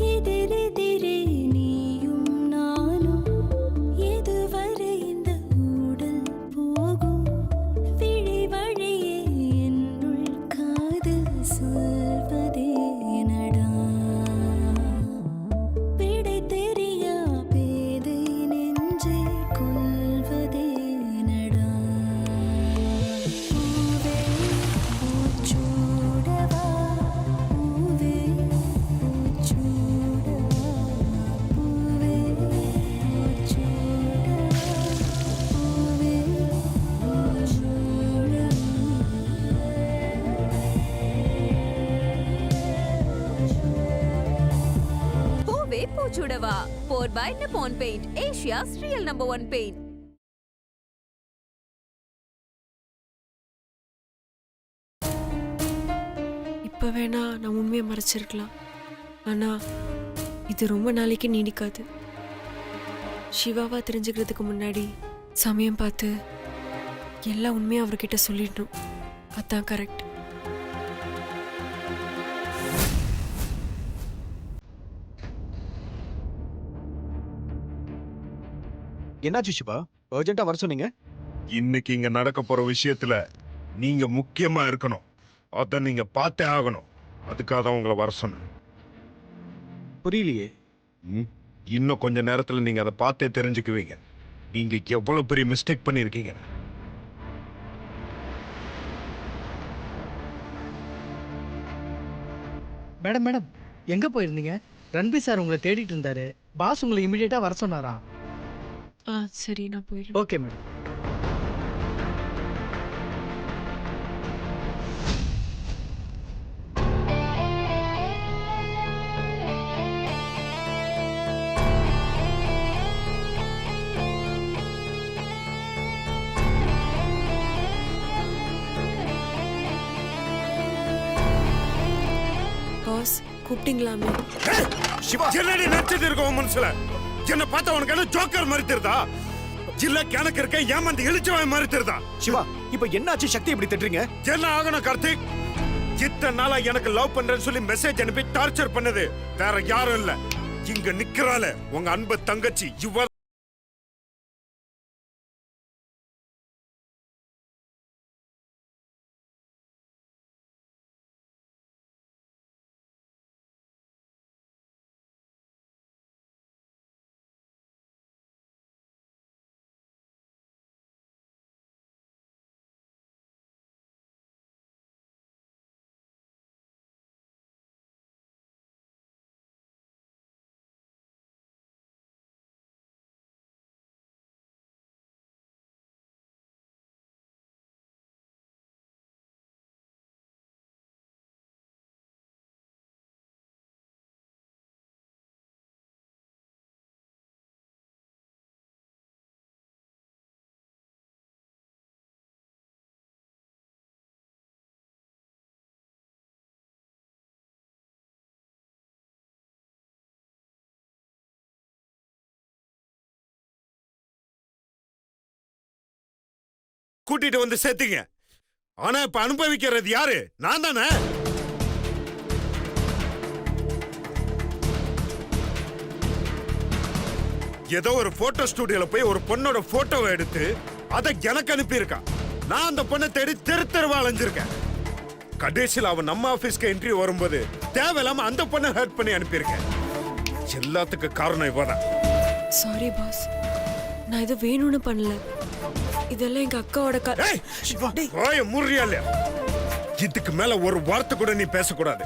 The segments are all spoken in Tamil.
எதிரெதிரே நீயும் நானும் எதுவரை இந்த ஊடல் போகும் விழி வழியே என்னுள் காதல் சொல்வதே நடா விடை தெரியா பேதை நெஞ்சை கொள்வதே நடா பூவே பூச்சூடவா பூவே பூச்சூடவா பூவே பூச்சூடவா பூவே பூவே பூச்சுடவா brought by Nippon paint, Asia's real number 1 paint. இப்போ வேணா நான் உண்மையை மறைச்சிருக்கலாம், ஆனால் இது ரொம்ப நாளைக்கு நீடிக்காது. சிவாவா தெரிஞ்சுக்கிறதுக்கு முன்னாடி சமயம் பார்த்து எல்லா உண்மையும் அவர்கிட்ட சொல்லிடணும். அதான் கரெக்ட். என்னாச்சு சிவா? அர்ஜென்ட்டா வர சொன்னீங்க. இன்னைக்கு இங்க நடக்க போற விஷயத்துல நீங்க முக்கியமா இருக்கணும். அத நீங்க பார்த்தே ஆகணும். அதுக்காக தான் உங்களை வர சொன்னேன். புரியலையே. இன்னும் கொஞ்ச நேரத்துல நீங்க அதை பார்த்தே தெரிஞ்சுக்குவீங்க. நீங்க எவ்வளவு பெரிய மிஸ்டேக் பண்ணிருக்கீங்க. மேடம் மேடம் எங்க போயிருந்தீங்க? ரன்பீர் சார் உங்களை தேடிட்டு இருந்தாரு. பாஸ் உங்களை இமிடியேட்டா வர சொன்னாரா? சரி, நான் போயிடுறேன். Okay madam. பாஸ் கூப்பிட்டீங்களாமே? என்னடி நச்சது இருக்க உன் மனசுல? என்ன பார்த்தா உனக்கு என்ன ஜோக்கர் மாதிரி தெரியுதா? ஜில்ல கணக்கு இருக்க ஏமாந்து இழிச்சவன் மாதிரி தெரியுதா? சிவா, இப்ப என்னாச்சு? சக்தி எப்படி திட்டுறீங்க? என்ன ஆகணும் கார்த்திக்? இத்தனை நாளா எனக்கு லவ் பண்றேன்னு சொல்லி மெசேஜ் அனுப்பி டார்ச்சர் பண்ணது வேற யாரும் இல்ல, இங்க நிக்கிறாளே உங்க அன்பு தங்கச்சி இவ. கூட்டிட்டு வந்து சேர்த்தீங்க. ஆனா இப்ப அனுபவிக்கிறது யாரு? நான் தானே. ஏதோ ஒரு போட்டோ ஸ்டுடியோல போய் ஒரு பொண்ணோட போட்டோவை எடுத்து அதை எனக்கு அனுப்பியிருக்கா. நான் அந்த பொண்ணை தேடி தெரு தெருவா அலைஞ்சிருக்கேன். கடைசியில் அவன் நம்ம ஆபீஸ்க்கு என்ட்ரி வரும்போது தேவையில்லாம அந்த பொண்ணை ஹர்ட் பண்ணி அனுப்பியிருக்கேன். எல்லாத்துக்கு காரணம் இவதான். சாரி பாஸ், நான் இது வேணும்னு பண்ணல. இதெல்லாம் எங்க அக்காவோட முறியா இல்லையா? இதுக்கு மேல ஒரு வார்த்தை கூட நீ பேசக்கூடாது.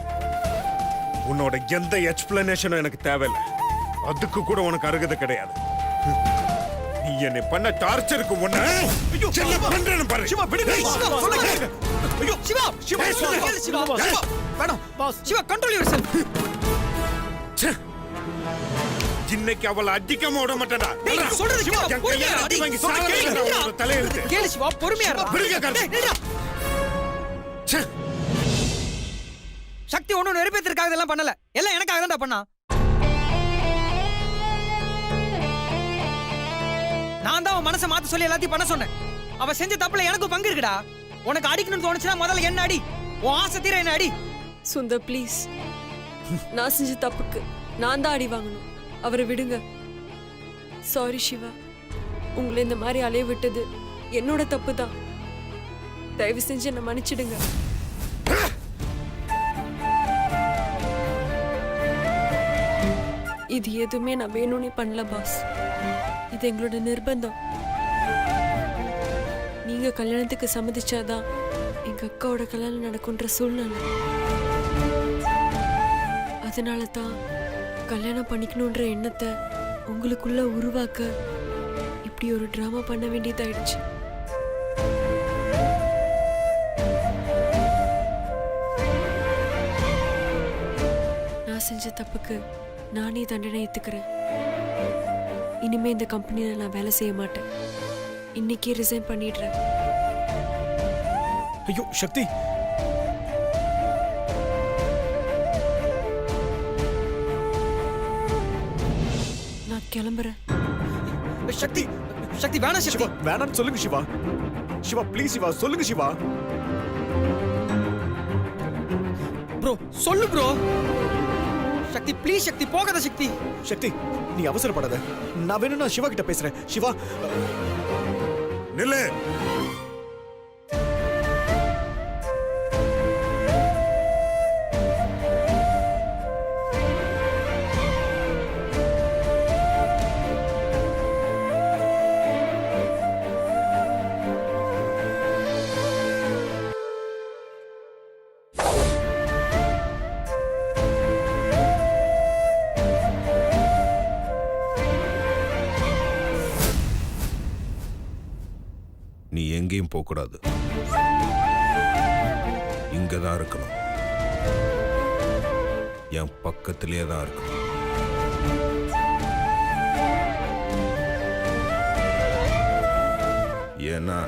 உன்னோட எந்த எக்ஸ்பிளனேஷனும் எனக்கு தேவையில்லை. அதுக்கு கூட உனக்கு அருகதை கிடையாது. நீ என்னை பண்ண டார்ச்சருக்கு ஒண்ணு பண்றேன்னு பாரு. சிவா விடுங்க. ஐயோ Siva, Siva Siva madam boss, Siva control yourself. இன்னைக்கு அவளை அடிக்காம விட மாட்டேடா. சொல்றது சிவா, அடி வாங்கி சாகறேன் தலையெழுத்து. கேளு சிவா, பொறுமையா இரு. விடுங்க கார்த்திக். சக்தி ஒண்ணு நெருப்பேத்திற்காக இதெல்லாம் பண்ணல. எல்லாம் எனக்காக தான்டா பண்ணா. நான் தான் அவன் மனசை மாத்த சொல்லி எல்லாத்தையும் பண்ண சொன்னேன். அவ செஞ்ச தப்புல எனக்கும் பங்கு இருக்குடா. உனக்கு அடிக்கணும்னு தோணுச்சுன்னா முதல்ல என்ன அடி. உன் ஆசை தீர என்ன அடி. சுந்தர் ப்ளீஸ், நான் செஞ்ச தப்புக்கு நான் தான் அடி வாங்கணும். அவரை விடுங்க. சாரி சிவா, உங்களை இந்த மாதிரி அலைய விட்டது என்னோட தப்பு தான். தயவு செஞ்சு என்னை மன்னிச்சிடுங்க. இது எதுவுமே நான் வேணும்னே பண்ணல பாஸ். இது எங்களோட நிர்பந்தம். நீங்க கல்யாணத்துக்கு சம்மதிச்சாதான் எங்க அக்காவோட கல்யாணம் நடக்குன்ற சூழ்நிலை. அதனால தான் கல்யாணம் பண்ணிக்கணுன்ற எண்ணத்தை உங்களுக்குள்ள உருவாக்க இப்படி ஒரு டிராமா பண்ண வேண்டியதாயிடுச்சு. நான் செஞ்ச தப்புக்கு நானே தண்டனை ஏத்துக்கிறேன். இனிமே இந்த கம்பெனியில நான் வேலை செய்ய மாட்டேன். இன்னைக்கே ரிசைன் பண்ணிடுறேன். ஐயோ சக்தி, நான் கிளம்புறேன். சக்தி, சக்தி வேணாம் சக்தி. வேணாம்னு சொல்லுங்க சிவா. சிவா ப்ளீஸ் சிவா, சொல்லுங்க சிவா. ப்ரோ சொல்லு ப்ரோ. சக்தி ப்ளீஸ் சக்தி, போகாத சக்தி. சக்தி நீ அவசரப்படாத. நான் வேணும்னா சிவா கிட்ட பேசுறேன். சிவா நில்லு. நீ எங்கேயும் போகக்கூடாது. இங்கதான் இருக்கணும். என் பக்கத்திலே தான் இருக்கணும். ஏன்னா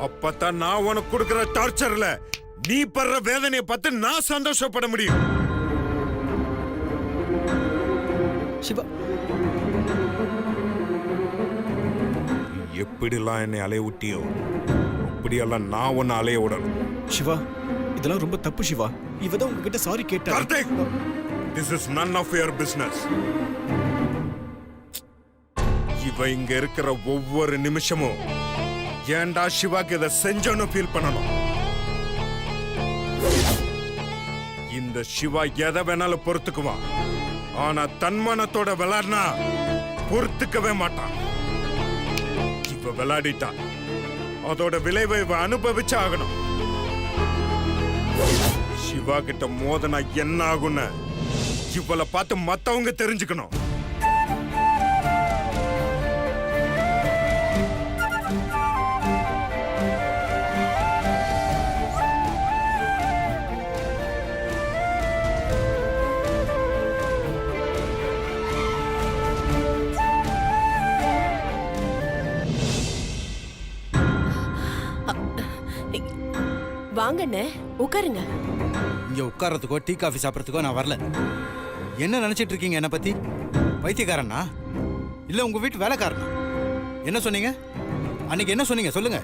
அப்பதான் நான் உனக்கு கொடுக்கிற டார்ச்சர்ல நீ படுற வேதனையை பார்த்து நான் சந்தோஷப்பட முடியும். சிவா எப்படிலாம் என்னை அலைய விட்டியோ அப்படியெல்லாம் நான் உன்னை அலைய விடணும். சிவா இதெல்லாம் ரொம்ப தப்பு சிவா. இவதான் உங்ககிட்ட சாரி கேட்டா. Karthik, this is none of your business. இவ இங்க இருக்கிற ஒவ்வொரு நிமிஷமும் ஏன்டா சிவாக்கு இதை செஞ்சோன்னு ஃபீல் பண்ணணும். இந்த சிவா எதை வேணாலும் பொறுத்துக்குவான். ஆனா தன்மானத்தோட விளையாடினா பொறுத்துக்கவே மாட்டான். இவ விளையாடிட்டா அதோட விளைவை இவ அனுபவிச்சு ஆகணும். சிவா கிட்ட மோதனா என்ன ஆகும்னு இவளை பார்த்து மத்தவங்க தெரிஞ்சுக்கணும். வாங்கண்ணே, உட்காருங்க. இங்க உட்கார்றதுக்கோ டீ காஃபி சாப்பிட்றதுக்கோ நான் வரல. என்ன நினைச்சிட்டு இருக்கீங்க என்ன பத்தி? பைத்தியக்காரனா இல்ல உங்க வீட்டு வேலைக்காரனா? என்ன சொன்னீங்க அன்னைக்கு? என்ன சொன்னீங்க சொல்லுங்க.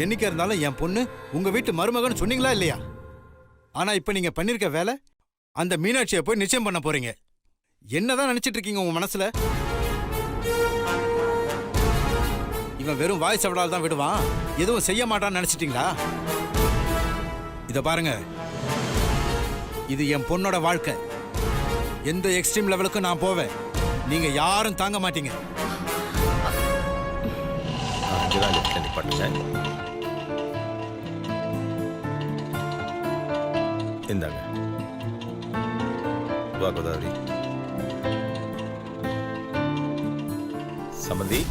என்னைக்கு இருந்தாலும் என் பொண்ணு உங்க வீட்டு மருமகன்னு சொன்னீங்களா இல்லையா? ஆனா இப்ப நீங்க பண்ணிருக்க வேலை அந்த மீனாட்சியை போய் நிச்சயம் பண்ண போறீங்க. என்னதான் நினைச்சிட்டு இருக்கீங்க உங்க மனசுல? இவன் வெறும் வாய் சவடால் தான் விடுவான், எதுவும் செய்ய மாட்டான்னு நினைச்சிட்டீங்களா? இத பாருங்க, இது என் பொண்ணோட வாழ்க்கை. எந்த எக்ஸ்ட்ரீம் லெவலுக்கும் நான் போவேன். நீங்க யாரும் தாங்க மாட்டீங்க. இந்தாங்க கோதாவரி. சமந்தி,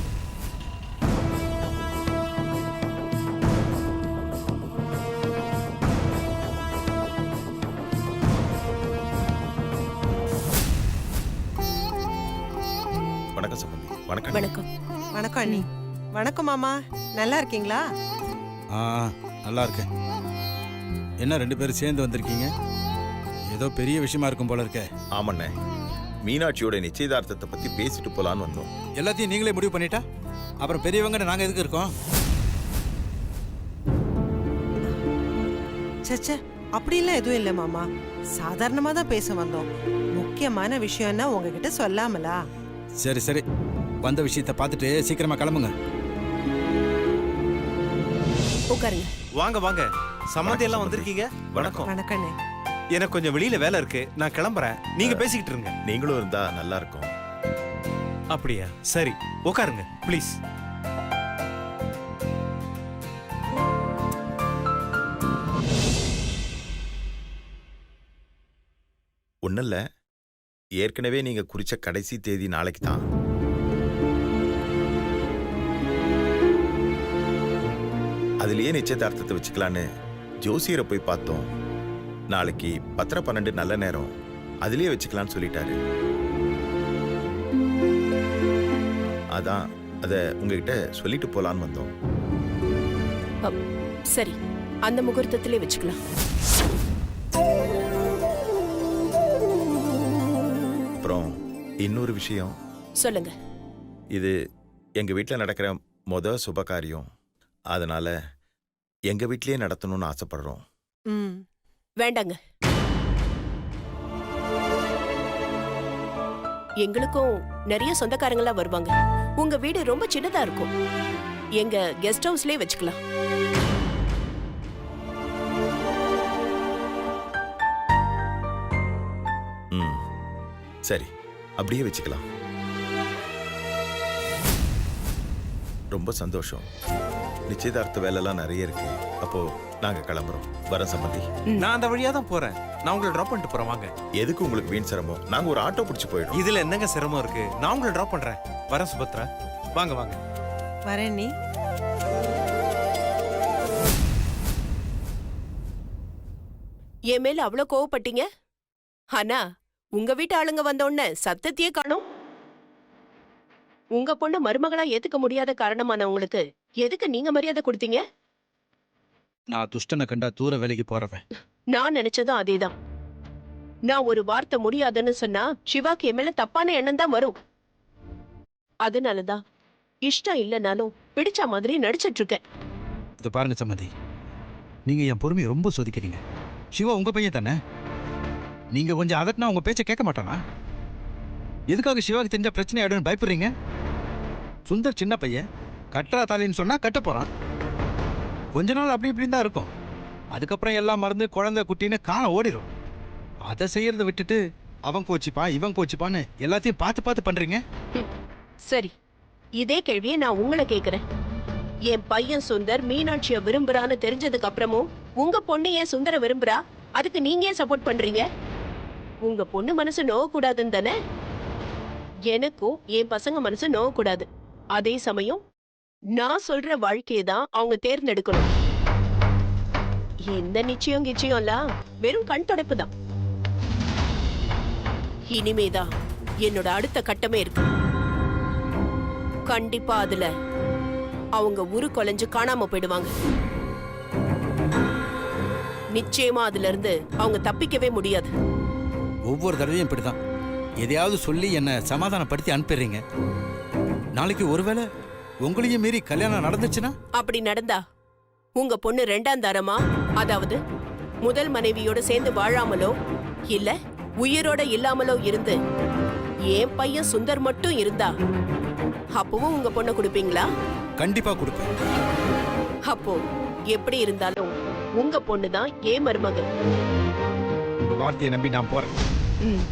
வணக்கம் சம்பந்தி. வணக்கம். வணக்கம். வணக்கம் அண்ணி. வணக்கம் மாமா, நல்லா இருக்கீங்களா? நல்லா இருக்கேன். என்ன ரெண்டு பேரும் சேர்ந்து வந்திருக்கீங்க? ஏதோ பெரிய விஷயமா இருக்கும் போல இருக்கே. ஆமண்ணே, மீனாட்சியோட நிச்சயதார்த்தத்தை பத்தி பேசிட்டு போலான்னு வந்தோம். எல்லாத்தையும் நீங்களே முடிவு பண்ணிட்டா அப்புறம் பெரியவங்க நாங்க எதுக்கு இருக்கோம்? சச்சே, அப்படிலாம் எதுவும் இல்லை மாமா. சாதாரணமா தான் பேச வந்தோம். முக்கியமான விஷயம்னா உங்ககிட்ட சொல்லாமலா? சரி சரி, வந்த விஷயத்தை பார்த்துட்டு சீக்கிரமா கிளம்புங்க. உட்காருங்க. வாங்க வாங்க, சம்மந்தி எல்லாம் வந்திருக்கீங்க. வணக்கம். வணக்கண்ணே. எனக்கு கொஞ்சம் வெளியில வேலை இருக்கு, நான் கிளம்புறேன். நீங்க பேசிக்கிட்டு இருங்க. நீங்களும் இருந்தா நல்லா இருக்கும். அப்படியா? சரி, உட்காருங்க ப்ளீஸ். ஒன்றும் இல்லை, ஏற்கனவே நீங்க குறிச்ச கடைசி தேதி நாளைக்கு தான். அதுலயே நிச்சயதார்த்தத்தை வச்சுக்கலான்னு ஜோசியரை போய் பார்த்தோம். நாளைக்கு 10:12 நல்ல நேரம், அதுலயே வச்சுக்கலான்னு சொல்லிட்டாரு. அதான் அத உங்ககிட்ட சொல்லிட்டு போலான்னு வந்தோம். சரி, அந்த முகூர்த்தத்திலே வச்சுக்கலாம். அப்புறம் இன்னொரு விஷயம். சொல்லுங்க. இது எங்க வீட்டில் நடக்கிற சுப காரியம். அதனால எங்க வீட்லயே நடத்தணும்னு ஆசைப்படுறோம். ம். வேண்டாங்க. எங்களுக்கும் நிறைய சொந்தக்காரங்களா வருவாங்க. உங்க வீடு ரொம்ப சின்னதா இருக்கும். எங்க கெஸ்ட் ஹவுஸ்லயே வச்சுக்கலாம். ம், சரி, அப்படியே வச்சுக்கலாம். ரொம்ப சந்தோஷம். நிச்சயதார்த்த வேலைலாம் நிறைய இருக்கு. அப்போ நாங்க கிளம்புறோம். வர சம்மந்தி. நான் அந்த வழியா தான் போறேன். நான் உங்களை டிராப் பண்ணிட்டு போறேன். வாங்க. எதுக்கு உங்களுக்கு வீண் சிரமம்? நாங்க ஒரு ஆட்டோ பிடிச்சு போயிடும். இதுல என்னங்க சிரமம் இருக்கு? நான் உங்களை டிராப் பண்றேன். வரேன் சுபத்ரா. வாங்க வாங்க. வரேன். நீ என் மேல அவ்வளவு கோவப்பட்டீங்க. ஆனா உங்க வீட்டு ஆளுங்க வந்தோடனே சத்தத்தையே காணோம். உங்க பொண்ணு மருமகளா ஏத்துக்க முடியாத காரணமான உங்களுக்கு எதுக்கு நீங்க மரியாதை கொடுத்தீங்க? நான் துஷ்டனை கண்டா தூர வேலைக்கு போறவன். நான் நினைச்சதும் அதேதான். நான் ஒரு வார்த்தை முடியாதுன்னு சொன்னா சிவாக்கு என் மேல தப்பான எண்ணம் தான் வரும். அதனாலதான் இஷ்டம் இல்லைனாலும் பிடிச்ச மாதிரி நடிச்சிட்டு இருக்கேன். இது பாருங்க சம்மந்தி, நீங்க என் பொறுமையை ரொம்ப சோதிக்கிறீங்க. சிவா உங்க பையன் தானே? நீங்க கொஞ்சம் அதட்டினா உங்க பேச்சை கேட்க மாட்டானா? எதுக்காக சிவாக்கு தெரிஞ்ச பிரச்சனை ஆயிடும்னு பயப்படுறீங்க? சுந்தர் சின்ன பையன், கட்டுறா தாலின்னு சொன்னா கட்ட போறான். கொஞ்ச நாள் அப்படி இப்படின்னு தான் இருக்கும். அதுக்கப்புறம் எல்லாம் மறந்து குழந்தை குட்டின்னு காலம் ஓடிடும். அதை செய்யறதை விட்டுட்டு அவன் கோச்சிப்பா இவன் கோச்சிப்பான்னு எல்லாத்தையும் பார்த்து பார்த்து பண்றீங்க. சரி, இதே கேள்வியை நான் உங்களை கேக்குறேன். என் பையன் சுந்தர் மீனாட்சிய விரும்புறான்னு தெரிஞ்சதுக்கு அப்புறமும் உங்க பொண்ணு ஏன் சுந்தர விரும்புறா? அதுக்கு நீங்க ஏன் சப்போர்ட் பண்றீங்க? உங்க பொண்ணு மனசு நோவக்கூடாதுன்னு தானே? எனக்கும் என் பசங்க மனசு நோவக்கூடாது. அதே சமயம் நான் சொல்ற வாழ்க்கையை தான் அவங்க தேர்ந்தெடுக்கணும். எந்த நிச்சயம் கிச்சயம்லாம் வெறும் கண் தொடப்பு தான். இனிமேதான் என்னோட அடுத்த கட்டமே இருக்கு. கண்டிப்பா அதுல அவங்க உரு கொலைஞ்சு காணாம போயிடுவாங்க. நிச்சயமா அதுல இருந்து அவங்க தப்பிக்கவே முடியாது. ஒவ்வொரு தடவையும் இப்படிதான் எதையாவது சொல்லி என்னை சமாதானப்படுத்தி அனுப்பிடுறீங்க. நாளைக்கு ஒருவேளை உங்களையும் மீறி கல்யாணம் நடந்துச்சுன்னா? அப்படி நடந்தா உங்க பொண்ணு 2ஆம் தரமா, அதாவது முதல் மனைவியோட சேர்ந்து வாழாமலோ இல்ல உயிரோட இல்லாமலோ இருந்து என் பையன் சுந்தர் மட்டும் இருந்தா அப்பவும் உங்க பொண்ணை கொடுப்பீங்களா? கண்டிப்பா கொடுப்பேன். அப்போ எப்படி இருந்தாலும் உங்க பொண்ணுதான் ஏன் மருமகள். உங்க வார்த்தையை நம்பி நான் போறேன். ம்.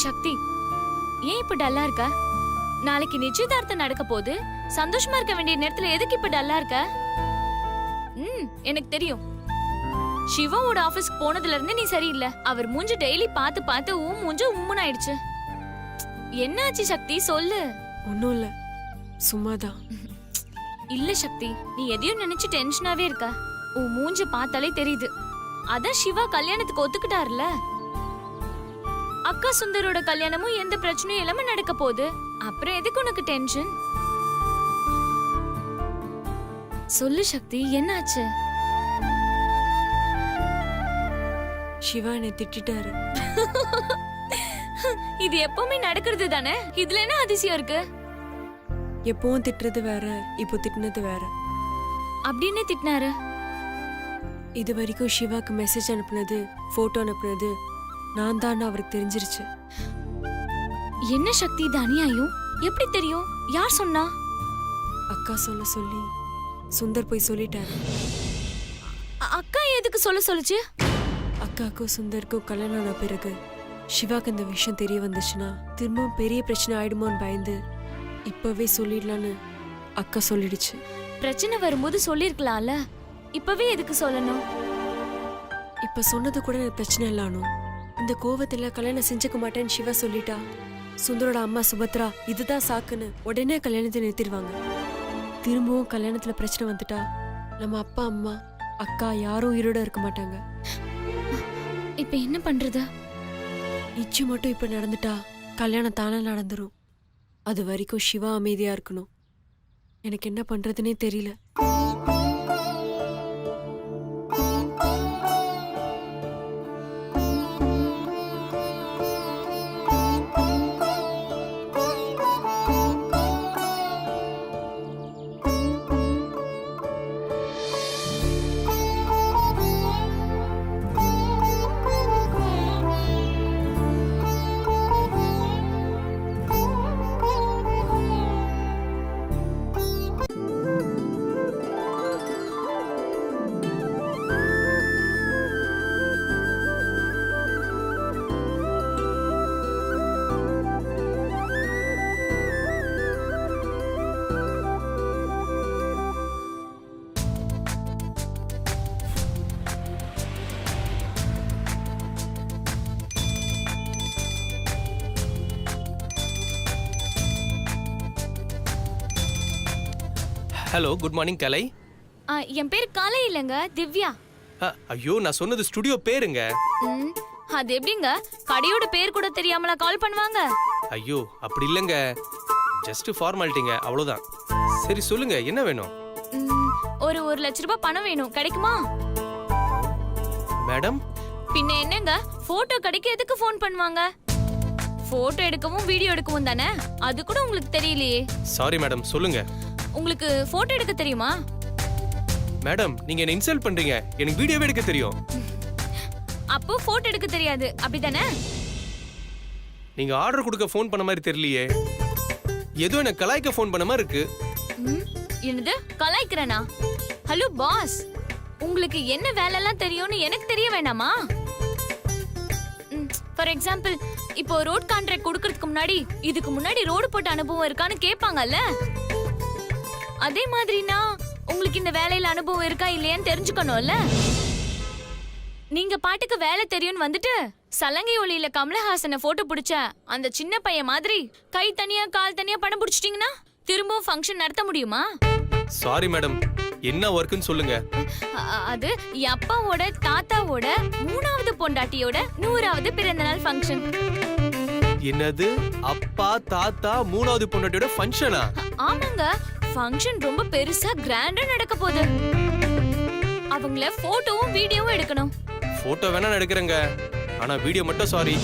சக்தி, ஏன் இப்ப டல்லா இருக்க? நாளைக்கு நிச்சயதார்த்தம் நடக்க போது சந்தோஷமா இருக்க வேண்டிய நேரத்துல எதுக்கு இப்ப டல்லா இருக்க? எனக்கு தெரியும். சிவாவோட ஆபீஸ்க்கு போனதுல இருந்து நீ சரியில்லை. அவர் மூஞ்சி டெய்லி பார்த்து பார்த்து மூஞ்சு உம்முன்னு ஆயிடுச்சு. என்னாச்சு சக்தி, சொல்லு. ஒன்றும் இல்லை, சும்மாதான். இல்ல சக்தி, நீ எதையும் நினைச்சு டென்ஷனாவே இருக்க. உன் மூஞ்ச பார்த்தாலே தெரியுது. அதான் சிவா கல்யாணத்துக்கு ஒத்துக்கிட்டாருல. அக்கா சுந்தரோட கல்யாணமும் எந்த பிரச்சனையும் இல்லாம நடக்க போகுது. அப்புறம் எதுக்கு உனக்கு டென்ஷன்? சொல்லு சக்தி, என்னாச்சு? சிவா என்னை திட்டாரு. இது எப்பவுமே நடக்கிறது தானே, இதுல என்ன அதிசயம் இருக்கு? எப்பவும் திட்டுறது வேற, இப்போ திட்டினது வேற. அப்படின்னு திட்டினாரு? இது வரைக்கும் சிவாக்கு மெசேஜ் அனுப்புனது, போட்டோ அனுப்புனது நான் தான் அவருக்கு தெரிஞ்சிருச்சு. என்ன சக்தி இது அநியாயம்? எப்படி தெரியும்? யார் சொன்னா? அக்கா சொல்ல சொல்லி சுந்தர் போய் சொல்லிட்டாரு. அக்கா எதுக்கு சொல்ல சொல்லுச்சு? அக்காக்கும் சுந்தருக்கும் கல்யாணம் ஆன பிறகு சிவாக்கு இந்த விஷயம் தெரிய வந்துச்சுன்னா திரும்பவும் பெரிய பிரச்சனை ஆயிடுமோன்னு பயந்து இப்பவே சொல்லிடலான்னு அக்கா சொல்லிடுச்சு. பிரச்சனை வரும்போது சொல்லிருக்கலாம்ல, இப்பவே எதுக்கு சொல்லணும்? இப்ப சொன்னது கூட எனக்கு பிரச்சனை இல்லானோ. இந்த கோவத்துல கல்யாணம் செஞ்சுக்க மாட்டேன்னு சிவா சொல்லிட்டா சுந்தரோட அம்மா சுபத்ரா இதுதான் சாக்குன்னு உடனே கல்யாணத்தை நிறுத்திடுவாங்க. திரும்பவும் கல்யாணத்துல பிரச்சனை வந்துட்டா நம்ம அப்பா அம்மா அக்கா யாரும் உயிரோட இருக்க மாட்டாங்க. இப்ப என்ன பண்றது? நிச்சயம் மட்டும் இப்ப நடந்துட்டா கல்யாணம் தானே நடந்துரும். அது வரைக்கும் சிவா அமைதியா இருக்கணும். எனக்கு என்ன பண்றதுனே தெரியல. ஹலோ, குட் மார்னிங் கலை. என் பேர் கலை இல்லைங்க, திவ்யா. ஐயோ, நான் சொன்னது ஸ்டுடியோ பேருங்க. அது எப்படிங்க கடையோட பேர் கூட தெரியாமலா கால் பண்ணுவாங்க? ஐயோ, அப்படி இல்லைங்க, ஜஸ்ட் ஃபார்மாலிட்டிங்க, அவ்வளோதான். சரி சொல்லுங்க, என்ன வேணும்? ஒரு 1 லட்ச ரூபாய் பணம் வேணும், கிடைக்குமா? மேடம், பின்ன என்னங்க, போட்டோ கிடைக்க எதுக்கு ஃபோன் பண்ணுவாங்க? போட்டோ எடுக்கவும் வீடியோ எடுக்கவும் தானே, அது கூட உங்களுக்கு தெரியலையே. சாரி மேடம், சொல்லுங்க. உங்களுக்கு போட்டோ எடுக்க தெரியுமா? மேடம், நீங்க என்ன இன்சல்ட் பண்றீங்க. எனக்கு வீடியோவே எடுக்க தெரியும். அப்போ போட்டோ எடுக்க தெரியாது, அப்படிதானே? நீங்க ஆர்டர் கொடுக்க ஃபோன் பண்ண மாதிரி தெரியலையே. ஏதோ என்ன கலாய்க்க ஃபோன் பண்ண மாதிரி இருக்கு. என்னது கலாய்க்கிறேனா? ஹலோ பாஸ், உங்களுக்கு என்ன வேலைலாம் தெரியும்னு எனக்கு தெரிய வேண்டாமா? ஃபார் எக்ஸாம்பிள், இப்போ ரோட் கான்ட்ராக்ட் கொடுக்கறதுக்கு முன்னாடி இதுக்கு முன்னாடி ரோடு போட்ட அனுபவம் இருக்கான்னு கேட்பாங்கல்ல, அதே மாதிரினா உங்களுக்கு இந்த வேலையில அனுபவம் இருக்கா இல்லையான்னு தெரிஞ்சுக்கணும்ல. நீங்க பாட்டுக்கு வேலை தெரியும்னு வந்துட்டு சலங்கை ஒளியில கமலஹாசனை போட்டோ பிடிச்ச அந்த சின்ன பையன் மாதிரி கை தனியா கால் தனியா படம் பிடிச்சிட்டீங்கன்னா திரும்பவும் ஃபங்க்ஷன் நடத்த முடியுமா? சாரி மேடம், என்ன ஒர்க்குன்னு சொல்லுங்க. அது என் அப்பாவோட தாத்தாவோட 3வது பொண்டாட்டியோட 100வது பிறந்தநாள் ஃபங்க்ஷன். என்னது, அப்பா தாத்தா 3வது பொண்டாட்டியோட ஃபங்க்ஷனா? ஆமாங்க, ஃபங்க்ஷன் ரொம்ப பெருசா கிராண்டா நடக்க போகுது. அவங்கள போட்டோவும் வீடியோவும் எடுக்கணும். போட்டோ வேணா நான் எடுக்கிறேங்க, ஆனா வீடியோ மட்டும் சாரி.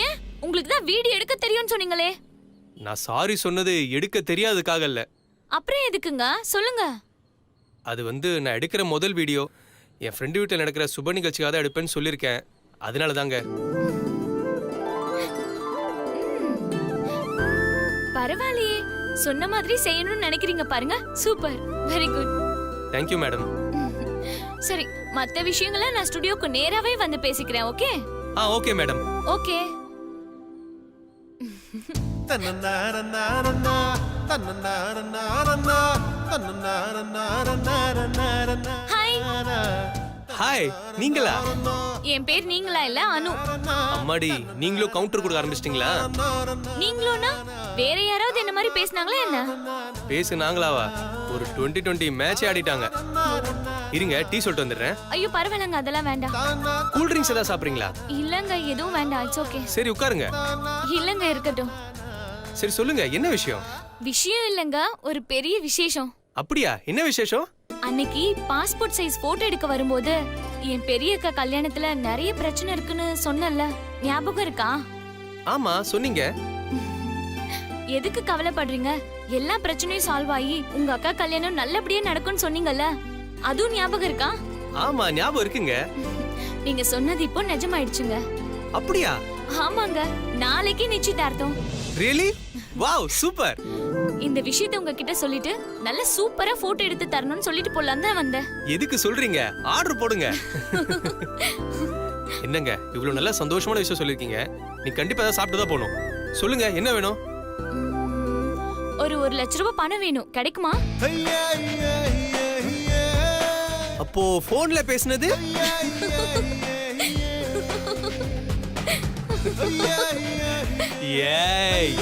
ஏன், உங்களுக்கு தான் வீடியோ எடுக்க தெரியும்னு சொன்னீங்களே. நான் சாரி சொன்னது எடுக்க தெரியாததுக்காக இல்ல. அப்புறம் எதுக்குங்க, சொல்லுங்க. அது நான் எடுக்கிற முதல் வீடியோ என் ஃப்ரெண்டு வீட்டில் நடக்கிற சுப நிகழ்ச்சிக்காக தான் எடுப்பேன்னு சொல்லியிருக்கேன். அதனால தாங்க. பரவாயில்லையே, சொன்ன மாதிரி செய்யணும்னு நினைக்கிறீங்க பாருங்க. Super, very good. Thank you madam. சரி, மத்த விஷயங்களை நான் ஸ்டுடியோக்கு நேராவே வந்து பேசிக்கிறேன். Okay? Okay madam. Okay. Hi. Hi, நீங்களா? என் பேர் நீங்களா இல்ல அனு. அம்மாடி, நீங்களும் கவுண்டர் கொடுக்க ஆரம்பிச்சிட்டீங்களா? நீங்களும்னா வேற யாராவது என்ன மாதிரி பேசினாங்களா என்ன? பேசுனாங்களாவா? ஒரு 2020 மேட்ச் ஆடிட்டாங்க. இருங்க, டீ சொல்லிட்டு வந்துடுறேன். ஐயோ பரவாயில்லங்க, அதெல்லாம் வேண்டாம். கூல் ட்ரிங்க்ஸ் ஏதாவது சாப்பிடுறீங்களா? இல்லங்க, எதுவும் வேண்டாம். It's okay. சரி உட்காருங்க. இல்லங்க, இருக்கட்டும். சரி சொல்லுங்க, என்ன விஷயம்? விஷயம் இல்லங்க, ஒரு பெரிய விசேஷம். அப்படியா? என்ன விசேஷம்? அன்னைக்கு பாஸ்போர்ட் சைஸ் போட்டோ எடுக்க வரும்போது என் பெரிய அக்கா கல்யாணத்துல நிறைய பிரச்சனை இருக்குன்னு சொன்னல, ஞாபகம் இருக்கா? ஆமா சொன்னீங்க. எதுக்கு கவலைப்படுறீங்க? எல்லா பிரச்சனையும் சால்வ் ஆகி உங்க அக்கா கல்யாணம் நல்லபடியா நடக்கும்னு சொன்னீங்கல்ல, அதுவும் ஞாபகம் இருக்கா? ஆமா ஞாபகம் இருக்குங்க. நீங்க சொன்னது இப்போ நிஜமாயிடுச்சுங்க. அப்படியா? ஆமாங்க, நாளைக்கு நிச்சயதார்த்தம். ரியலி? Wow super. இந்த விஷயத்தை உங்ககிட்ட சொல்லிட்டு நல்ல சூப்பரா போட்டோ எடுத்து தரணும்னு சொல்லிட்டு போலாம் தான் வந்தேன். எதுக்கு சொல்றீங்க? ஆர்டர் போடுங்க. என்னங்க இவ்வளவு நல்ல சந்தோஷமான விஷயம் சொல்லிருக்கீங்க. நீ கண்டிப்பா ஏதாவது சாப்பிட்டு தான் போகணும். சொல்லுங்க என்ன வேணும்? ஒரு 1 லட்ச ரூபாய் பணம் வேணும், கிடைக்குமா? அப்போ போன்ல பேசுனது? ஏய்